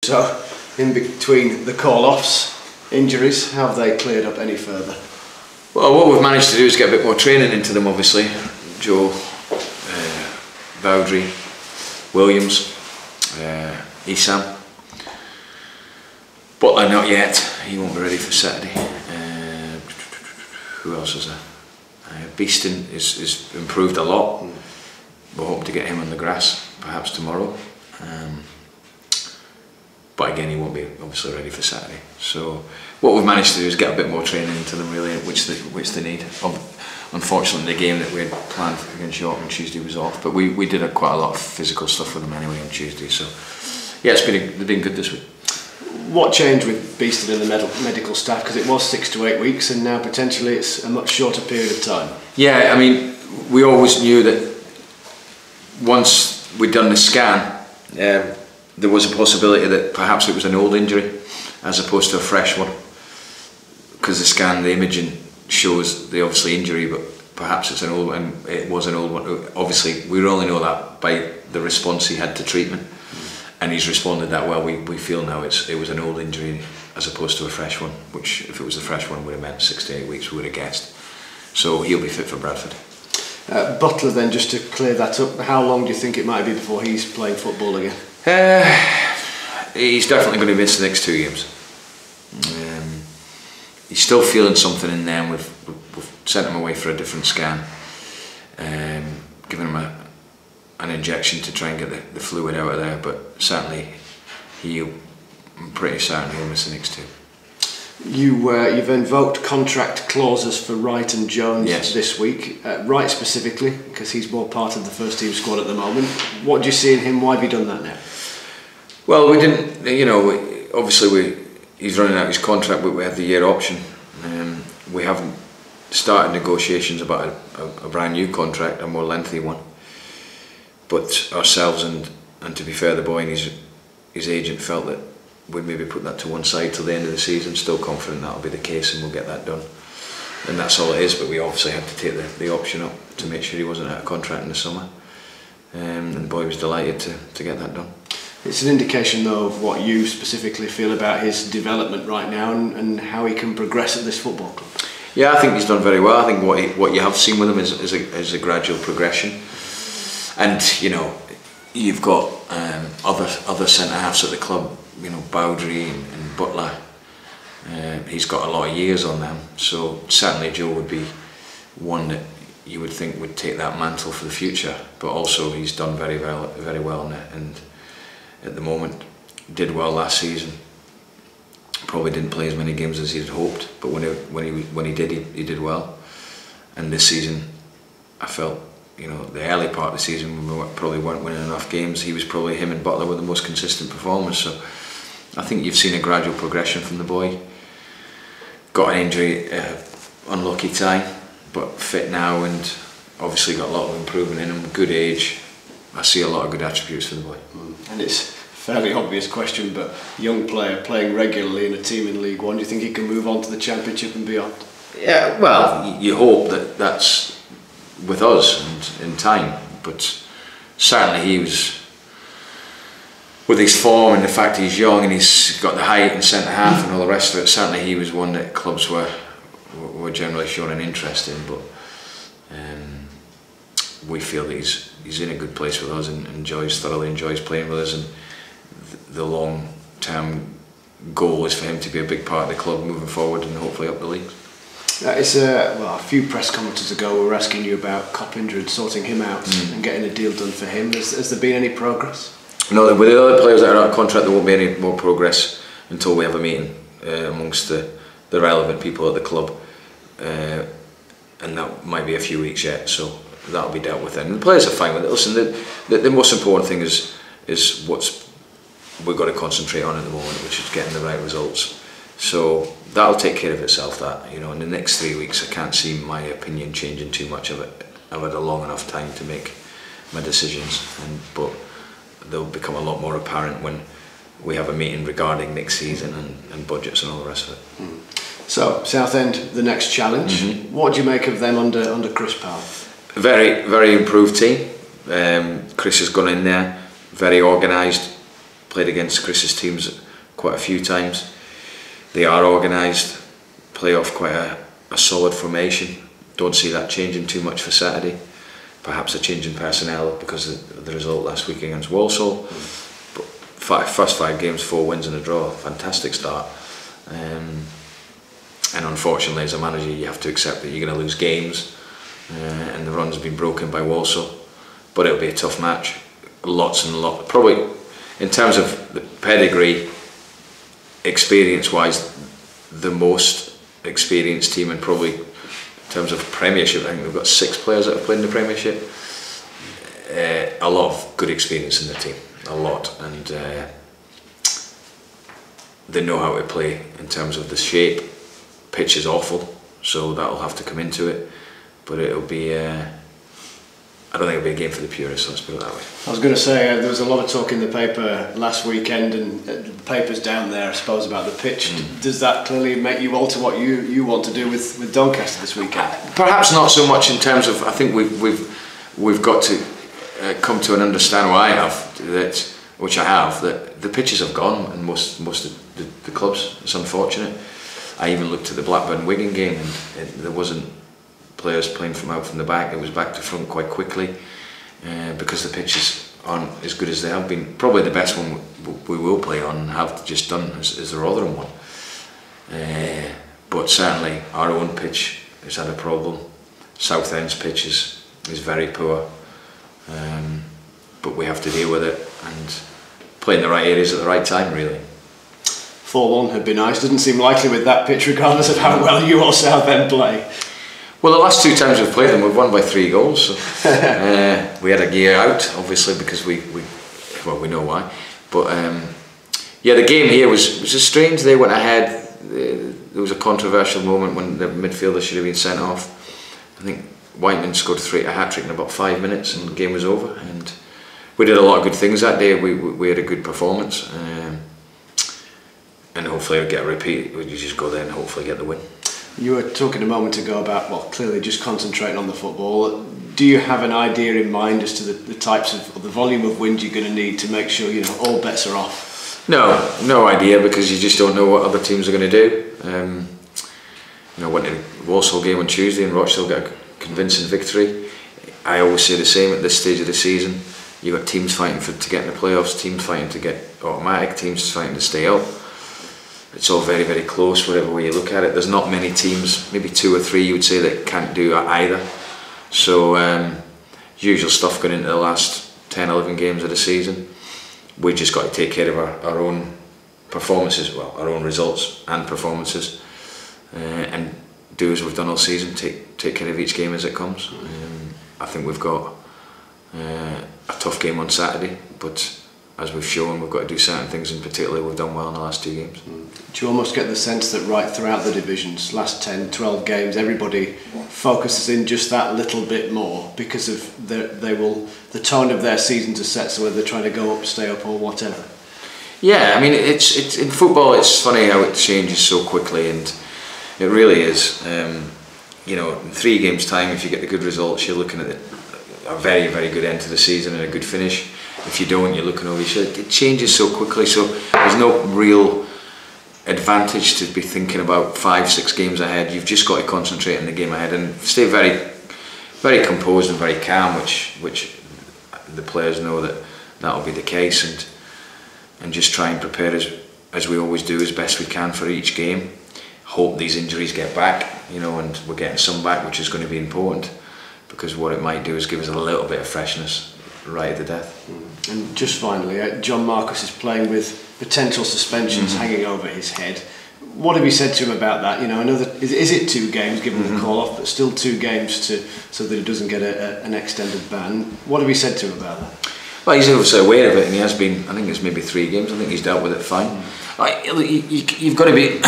So, in between the call-offs, injuries, have they cleared up any further? Well, what we've managed to do is get a bit more training into them, obviously. Joe, Bowdry, Williams, Esam. Butler not yet, he won't be ready for Saturday. Who else is there? Beeston is improved a lot. We're hoping to get him on the grass perhaps tomorrow. But again, he won't be obviously ready for Saturday. So what we've managed to do is get a bit more training into them, really, which they need. Unfortunately, the game that we had planned against York on Tuesday was off, but we did quite a lot of physical stuff with them anyway on Tuesday. So yeah, they've been good this week. What changed with Beeston and the medical staff? Because it was 6 to 8 weeks, and now potentially it's a much shorter period of time. Yeah, I mean, we always knew that once we'd done the scan, there was a possibility that perhaps it was an old injury as opposed to a fresh one, because the scan, the imaging shows the obviously injury, but perhaps it's an old one. It was an old one. Obviously, we only know that by the response he had to treatment, and he's responded that well. We feel now it was an old injury as opposed to a fresh one, which if it was a fresh one would have meant 6 to 8 weeks, we would have guessed. So he'll be fit for Bradford. Butler then, just to clear that up, how long do you think it might be before he's playing football again? He's definitely going to miss the next 2 games. He's still feeling something in there, and we've sent him away for a different scan, given him an injection to try and get the fluid out of there, but certainly I'm pretty certain he'll miss the next 2. You've invoked contract clauses for Wright and Jones. Yes. This week. Wright specifically, because he's more part of the first team squad at the moment. What do you see in him? Why have you done that now? Well, we didn't, obviously he's running out his contract, but we have the year option. We haven't started negotiations about a brand new contract, a more lengthy one. But ourselves and to be fair, the boy and his agent felt that we'd maybe put that to one side till the end of the season. Still confident that'll be the case and we'll get that done. And that's all it is, but we obviously had to take the option up to make sure he wasn't out of contract in the summer. And the boy was delighted to get that done. It's an indication though of what you specifically feel about his development right now and how he can progress at this football club. Yeah, I think he's done very well. I think what you have seen with him is a gradual progression. And you've got other centre halves at the club, Bowdry and Butler. He's got a lot of years on them, so certainly Joe would be one that you would think would take that mantle for the future. But also he's done very well and at the moment did well last season. Probably didn't play as many games as he'd hoped, but when he did, he did well. And this season, I felt, the early part of the season when we probably weren't winning enough games, him and Butler were the most consistent performers. So I think you've seen a gradual progression from the boy. Got an injury, unlucky time, but fit now and obviously got a lot of improvement in him. Good age. I see a lot of good attributes for the boy. And it's a fairly obvious question, but young player playing regularly in a team in League One, do you think he can move on to the Championship and beyond? Yeah, well, you hope that that's with us and in time, but certainly he was, with his form and the fact he's young and he's got the height and centre half and all the rest of it, certainly he was one that clubs were generally showing an interest in. But we feel that he's in a good place with us and thoroughly enjoys playing with us, and the long term goal is for him to be a big part of the club moving forward and hopefully up the league. A few press conferences ago we were asking you about Coppinger and sorting him out and getting a deal done for him. Has there been any progress? No, with the other players that are out of contract there won't be any more progress until we have a meeting amongst the relevant people at the club, and that might be a few weeks yet, so that'll be dealt with then. The players are fine with it. Listen, the most important thing is what's we've got to concentrate on at the moment, which is getting the right results. So that'll take care of itself. That, in the next 3 weeks, I can't see my opinion changing too much of it. I've had a long enough time to make my decisions, but they'll become a lot more apparent when we have a meeting regarding next season and budgets and all the rest of it. So Southend, the next challenge. What do you make of them under Chris Powell? A very, very improved team. Chris has gone in there, very organised, played against Chris's teams quite a few times. They are organised, play off quite a solid formation. Don't see that changing too much for Saturday. Perhaps a change in personnel because of the result last week against Walsall. But first 5 games, 4 wins and a draw, fantastic start. And unfortunately, as a manager, you have to accept that you're going to lose games, and the run's been broken by Walsall. But it'll be a tough match. Lots and lots. Probably, in terms of the pedigree, experience-wise, the most experienced team, and probably in terms of Premiership, I think we've got 6 players that have played in the Premiership. A lot of good experience in the team, a lot, and they know how to play in terms of the shape. Pitch is awful, so that'll have to come into it, but it'll be I don't think it'll be a game for the purists, let's put it that way. I was going to say, there was a lot of talk in the paper last weekend, and the paper's down there, I suppose, about the pitch. Does that clearly make you alter what you want to do with Doncaster this weekend? Perhaps not so much in terms of, I think we've got to come to an understanding, or I have, that, which I have, that the pitches have gone in most of the clubs. It's unfortunate. I even looked at the Blackburn-Wigan game, and there wasn't players playing from out from the back. It was back to front quite quickly, because the pitches aren't as good as they have been. Probably the best one we will play on and have just done is the Rotherham one. But certainly our own pitch has had a problem. Southend's pitch is very poor, but we have to deal with it and play in the right areas at the right time, really. 4-1 would be nice. Doesn't seem likely with that pitch, regardless of how well you or Southend play. Well, the last 2 times we've played them, we've won by 3 goals. So, we had a gear out, obviously, because we know why. But yeah, the game here was strange. They went ahead. There was a controversial moment when the midfielder should have been sent off. I think Whiteman scored a hat-trick in about 5 minutes, and the game was over. And we did a lot of good things that day. We had a good performance. And hopefully we'll get a repeat. You just go there and hopefully get the win. You were talking a moment ago about, well, clearly just concentrating on the football. Do you have an idea in mind as to the types of, or the volume of wins you're going to need to make sure, all bets are off? No idea, because you just don't know what other teams are going to do. Went to the Walsall game on Tuesday and Rochdale got a convincing victory. I always say the same at this stage of the season. You've got teams fighting to get in the playoffs, teams fighting to get automatic, teams fighting to stay up. It's all very, very close, whatever way you look at it. There's not many teams, maybe 2 or 3 you would say, that can't do either. So usual stuff going into the last 10, 11 games of the season. We've just got to take care of our own performances, well, our own results and performances, and do as we've done all season, take care of each game as it comes. I think we've got a tough game on Saturday, but as we've shown, we've got to do certain things, and particularly we've done well in the last 2 games. Do you almost get the sense that right throughout the divisions, last 10, 12 games, everybody focuses in just that little bit more because of the tone of their seasons are set, so whether they're trying to go up, stay up, or whatever? Yeah, I mean, it's in football. It's funny how it changes so quickly, and it really is. In 3 games' time, if you get the good results, you're looking at a very, very good end to the season and a good finish. If you don't, you're looking over your shoulder. It changes so quickly, so there's no real advantage to be thinking about 5, 6 games ahead. You've just got to concentrate on the game ahead and stay very, very composed and very calm, which the players know that'll be the case, and just try and prepare as we always do, as best we can for each game. Hope these injuries get back, and we're getting some back, which is going to be important, because what it might do is give us a little bit of freshness right at the death. And just finally, John Marcus is playing with potential suspensions hanging over his head. What have you said to him about that? I know that is it 2 games given the call off, but still 2 games so that he doesn't get an extended ban. What have you said to him about that? Well, he's obviously aware of it, and he has been. I think it's maybe 3 games. I think he's dealt with it fine. You've got to be.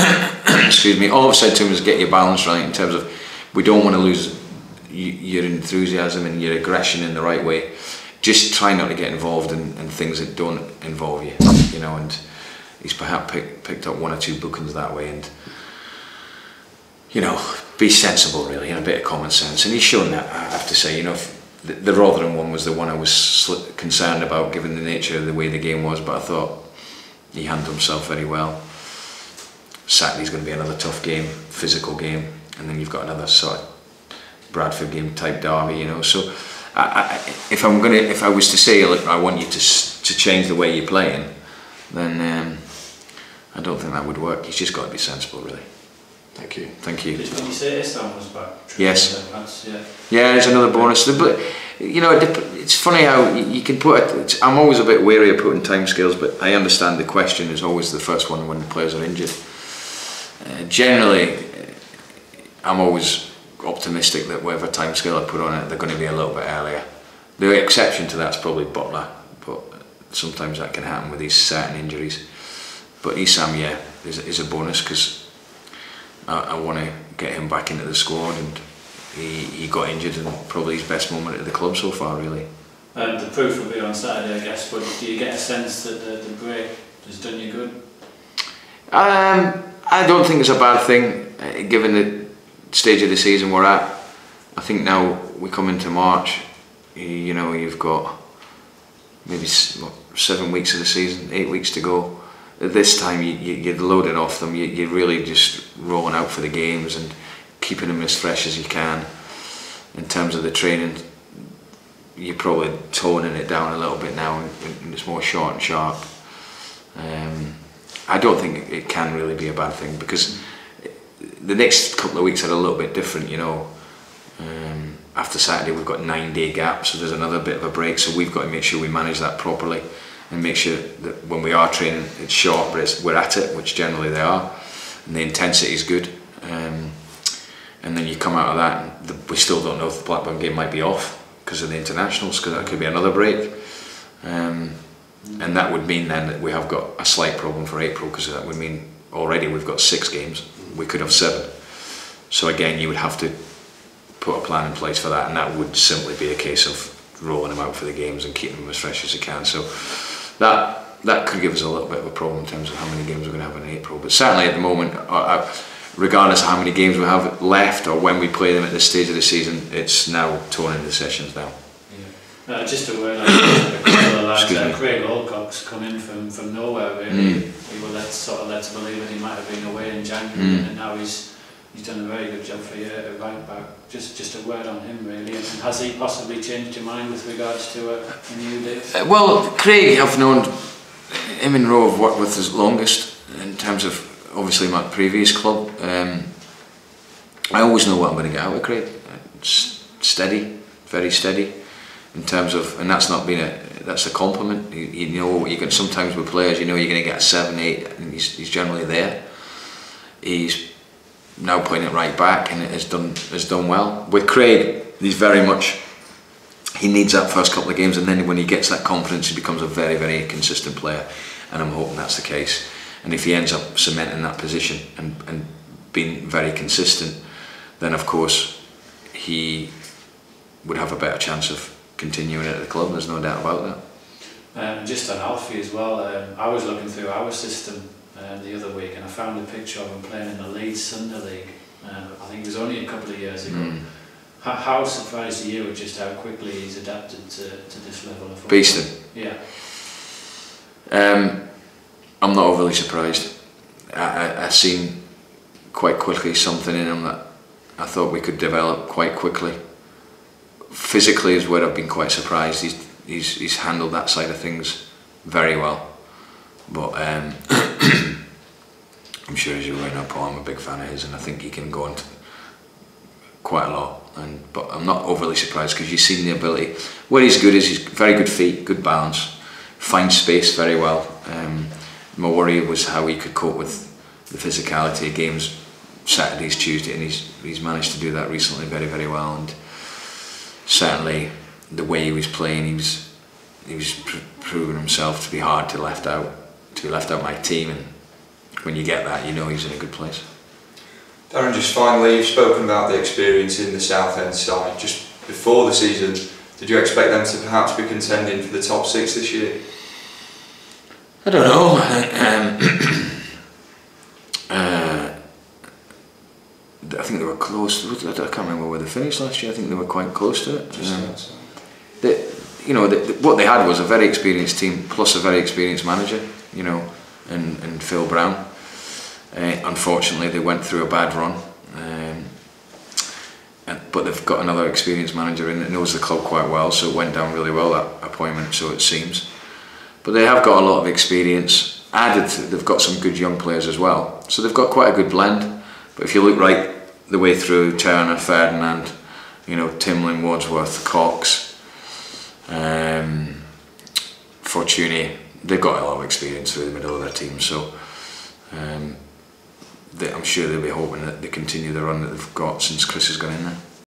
Excuse me. All I've said to him is get your balance right in terms of we don't want to lose your enthusiasm and your aggression in the right way. Just try not to get involved in things that don't involve you, and he's perhaps picked up 1 or 2 bookings that way, and be sensible really, and a bit of common sense, and he's shown that. I have to say, the Rotherham one was the one I was concerned about, given the nature of the way the game was, but I thought he handled himself very well. Saturday's going to be another tough game, physical game, and then you've got another sort of Bradford game type derby, you know. So if I was to say, look, I want you to change the way you're playing, then I don't think that would work. He's just got to be sensible, really. Thank you. Thank you. When you say Islam was back, yes. Yeah, it's another bonus. But you know, it's funny how you can put it. I'm always a bit wary of putting timescales, but I understand the question is always the first one when the players are injured. Generally, I'm always optimistic that whatever timescale I put on it, they're going to be a little bit earlier. The exception to that's probably Butler, but sometimes that can happen with these certain injuries. But Isam, yeah, is a bonus because I want to get him back into the squad, and he got injured in probably his best moment at the club so far, really. The proof will be on Saturday, I guess, but do you get a sense that the break has done you good? I don't think it's a bad thing, given the stage of the season we're at. I think now we come into March, you know, you've got maybe 7 weeks of the season, 8 weeks to go. At this time, you're loading off them. You're really just rolling out for the games and keeping them as fresh as you can. In terms of the training, you're probably toning it down a little bit now, and it's more short and sharp. I don't think it can really be a bad thing, because the next couple of weeks are a little bit different, you know. After Saturday we've got 9-day gap, so there's another bit of a break, so we've got to make sure we manage that properly and make sure that when we are training it's short, but we're at it, which generally they are, and the intensity is good. And then you come out of that and we still don't know if the Blackburn game might be off because of the internationals, because that could be another break. And that would mean then that we have got a slight problem for April, because that would mean already we've got 6 games, we could have 7. So again, you would have to put a plan in place for that, and that would simply be a case of rolling them out for the games and keeping them as fresh as you can. So that could give us a little bit of a problem in terms of how many games we're going to have in April. But certainly at the moment, regardless of how many games we have left or when we play them at this stage of the season, it's now toning the sessions now. Just a word, like a couple of lads, Craig Alcock's come in from nowhere, really. We were led to believe that he might have been away in January, and now he's done a very good job for you at right back. Just a word on him, really. And has he possibly changed your mind with regards to a new deal? Well, Craig, I've known him and Roe, I've worked with his longest in terms of obviously my previous club. I always know what I'm going to get out of Craig. It's steady, very steady. In terms of, and that's not been that's a compliment. You know, you can sometimes with players, you know, you're going to get a 7, 8, and he's generally there. He's now playing it right back, and it has done well. With Craig, he's very much, he needs that first couple of games, and then when he gets that confidence, he becomes a very, very consistent player, and I'm hoping that's the case. And if he ends up cementing that position and being very consistent, then of course he would have a better chance of continuing at the club. There's no doubt about that. Just on Alfie as well, I was looking through our system the other week, and I found a picture of him playing in the Leeds Sunday League. I think it was only a couple of years ago. How surprised are you at just how quickly he's adapted to this level of football? Beasting. Yeah. I'm not overly surprised. I've seen quite quickly something in him that I thought we could develop quite quickly. Physically is where I've been quite surprised. He's handled that side of things very well. But I'm sure, as you right know, Paul, I'm a big fan of his, and I think he can go on quite a lot. But I'm not overly surprised, because you've seen the ability. Where he's good is he's very good feet, good balance, finds space very well. My worry was how he could cope with the physicality of games, Saturdays, Tuesday, and he's managed to do that recently very, very well. And certainly the way he was playing, he was proving himself to be hard to be left out my team, and when you get that, you know he's in a good place. Darren, just finally, you've spoken about the experience in the Southend side. Just before the season, did you expect them to perhaps be contending for the top 6 this year? I don't know. I think they were close. I can't remember where they finished last year. I think they were quite close to it. What they had was a very experienced team plus a very experienced manager. You know, and Phil Brown. Unfortunately, they went through a bad run, but they've got another experienced manager in that knows the club quite well, so it went down really well, that appointment, so it seems. But they have got a lot of experience. Added, they've got some good young players as well, so they've got quite a good blend. But if you look right the way through, Turner, Ferdinand, you know, Timlin, Wadsworth, Cox, Fortuny, they've got a lot of experience through the middle of their team, so I'm sure they'll be hoping that they continue the run that they've got since Chris has gone in there.